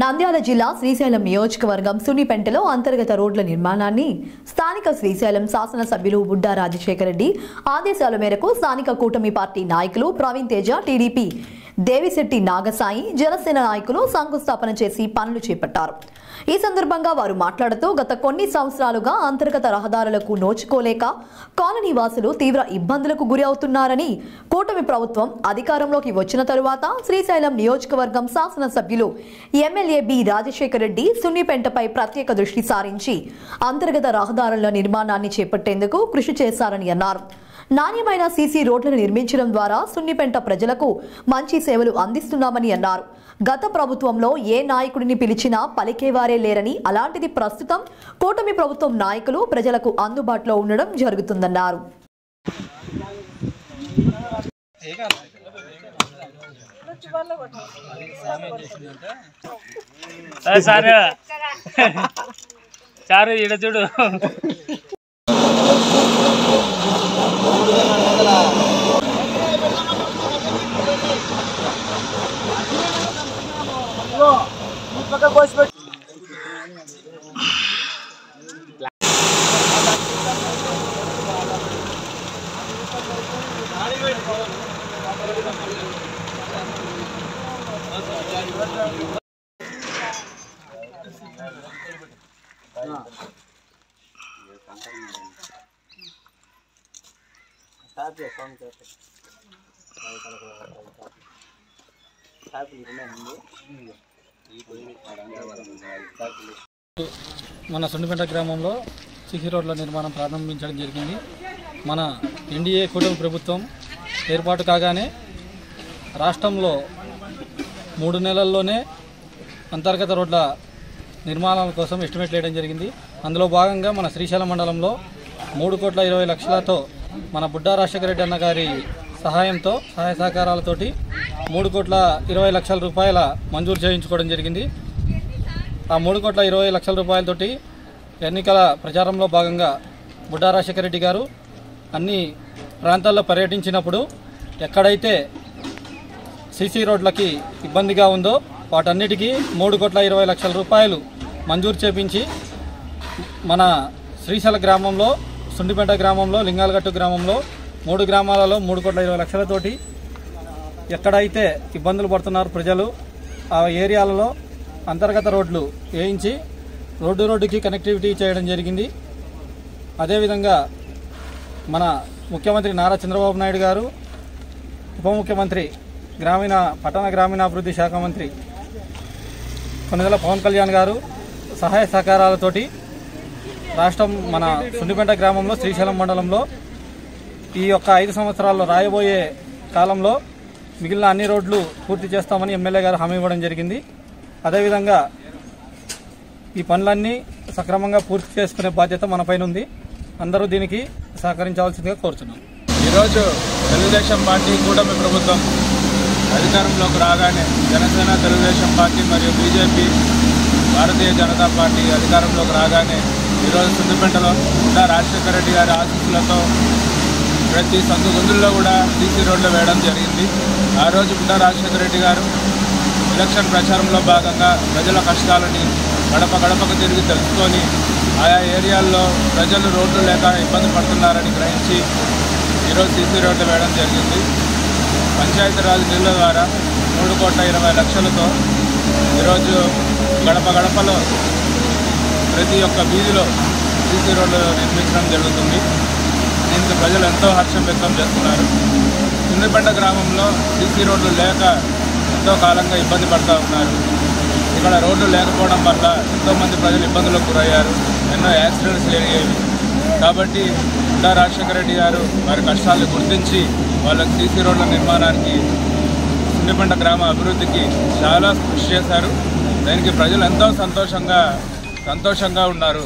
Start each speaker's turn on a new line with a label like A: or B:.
A: నంద్యాల జిల్లా శ్రీశైలం నియోజకవర్గం సున్నిపెంటలో అంతర్గత రోడ్ల నిర్మాణాన్ని స్థానిక శ్రీశైలం శాసనసభ్యులు బుడ్డా రాజశేఖర రెడ్డి ఆదేశాల మేరకు స్థానిక కూటమి పార్టీ నాయకులు ప్రవీణ్ తేజ, టీడీపీ దేవిశెట్టి నాగసాయి, జనసేన నాయకులు శంకుస్థాపన చేసి పనులు చేపట్టారు. ఈ సందర్భంగా వారు మాట్లాడుతూ గత కొన్ని సంవత్సరాలుగా అంతర్గత రహదారులకు నోచుకోలేక కాలనీ వాసులు తీవ్ర ఇబ్బందులకు గురి అవుతున్నారని, కూటమి ప్రభుత్వం అధికారంలోకి వచ్చిన తరువాత శ్రీశైలం నియోజకవర్గం శాసనసభ్యులు ఎమ్మెల్యే బి రాజశేఖర రెడ్డి సున్నిపెంటపై ప్రత్యేక దృష్టి సారించి అంతర్గత రహదారుల నిర్మాణాన్ని చేపట్టేందుకు కృషి చేశారని అన్నారు. నాణ్యమైన సీసీ రోడ్లను నిర్మించడం ద్వారా సున్నిపెంట ప్రజలకు మంచి సేవలు అందిస్తున్నామని అన్నారు. గత ప్రభుత్వంలో ఏ నాయకుడిని పిలిచినా పలికేవారే లేరని, అలాంటిది ప్రస్తుతం కూటమి ప్రభుత్వం నాయకులు ప్రజలకు అందుబాటులో ఉండడం జరుగుతుందన్నారు.
B: మన సున్నిపెంట గ్రామంలో సిసి రోడ్ల నిర్మాణం ప్రారంభించడం జరిగింది. మన ఎన్డీఏ కూటమి ప్రభుత్వం ఏర్పాటు కాగానే రాష్ట్రంలో 3 నెలల్లోనే అంతర్గత రోడ్ల నిర్మాణాల కోసం ఎస్టిమేట్ వేయడం జరిగింది. అందులో భాగంగా మన శ్రీశైలం మండలంలో 3,20,00,000తో మన బుడ్డా రాజశేఖర రెడ్డి అన్న గారి సహాయంతో సహాయ సహకారాలతోటి 3,20,00,000 రూపాయల మంజూరు చేయించుకోవడం జరిగింది. ఆ 3,20,00,000 రూపాయలతోటి ఎన్నికల ప్రచారంలో భాగంగా బుడ్డా రాజశేఖర రెడ్డి గారు అన్ని ప్రాంతాల్లో పర్యటించినప్పుడు ఎక్కడైతే సీసీ రోడ్లకి ఇబ్బందిగా ఉందో వాటన్నిటికీ 3,20,00,000 రూపాయలు మంజూరు చేపించి మన శ్రీశైల గ్రామంలో, సున్నిపెంట గ్రామంలో, లింగాలగట్టు గ్రామంలో 3 గ్రామాలలో 3,20,00,000తోటి ఎక్కడైతే ఇబ్బందులు పడుతున్నారు ప్రజలు ఆ ఏరియాలలో అంతర్గత రోడ్లు వేయించి రోడ్డుకి కనెక్టివిటీ చేయడం జరిగింది. అదేవిధంగా మన ముఖ్యమంత్రి నారా చంద్రబాబు నాయుడు గారు, ఉప ముఖ్యమంత్రి పట్టణ గ్రామీణాభివృద్ధి శాఖ మంత్రి కొనిదెల పవన్ కళ్యాణ్ గారు సహాయ సహకారాలతోటి రాష్ట్రం మన సున్నిపెంట గ్రామంలో, శ్రీశైలం మండలంలో ఈ యొక్క 5 సంవత్సరాల్లో రాయబోయే కాలంలో మిగిలిన అన్ని రోడ్లు పూర్తి చేస్తామని ఎమ్మెల్యే గారు హామీ ఇవ్వడం జరిగింది. అదేవిధంగా ఈ పనులన్నీ సక్రమంగా పూర్తి చేసుకునే బాధ్యత మన పైన ఉంది. అందరూ దీనికి సహకరించవలసిందిగా కోరుతున్నాం.
C: ఈరోజు తెలుగుదేశం పార్టీ కూటమి ప్రభుత్వం అధికారంలోకి రాగానే జనసేన, తెలుగుదేశం పార్టీ మరియు బీజేపీ, భారతీయ జనతా పార్టీ అధికారంలోకి రాగానే ఈరోజు సున్నిపెంటలో బుడ్డా రాజశేఖర రెడ్డి గారి ఆశీస్సులతో ప్రతి సందు గుందుల్లో కూడా సీసీ రోడ్లు వేయడం జరిగింది. ఆ రోజు బుడ్డా రాజశేఖర రెడ్డి గారు ఎలక్షన్ ప్రచారంలో భాగంగా ప్రజల కష్టాలని గడప గడపకు తిరిగి తెలుసుకొని ఆయా ఏరియాల్లో ప్రజలు రోడ్లు లేక ఇబ్బంది పడుతున్నారని గ్రహించి ఈరోజు సీసీ రోడ్లు వేయడం జరిగింది. పంచాయతీరాజ్ నిధుల ద్వారా 3,20,00,000తో ఈరోజు గడప గడపలో ప్రతి ఒక్క వీధిలో సీసీ రోడ్లు నిర్మించడం జరుగుతుంది. దీనికి ప్రజలు ఎంతో హర్షం వ్యక్తం చేస్తున్నారు. సున్నిపెంట గ్రామంలో సీసీ రోడ్లు లేక ఎంతో కాలంగా ఇబ్బంది పడుతూ ఉన్నారు. ఇక్కడ రోడ్లు లేకపోవడం వల్ల ఎంతోమంది ప్రజలు ఇబ్బందులకు గురయ్యారు, ఎన్నో యాక్సిడెంట్స్ జరిగేవి. కాబట్టి బుడ్డా రాజశేఖర రెడ్డి గారు వారి కష్టాలను గుర్తించి వాళ్ళకి సీసీ రోడ్ల నిర్మాణానికి, సున్నిపెంట గ్రామ అభివృద్ధికి చాలా కృషి చేశారు. దానికి ప్రజలు ఎంతో సంతోషంగా ఉన్నారు.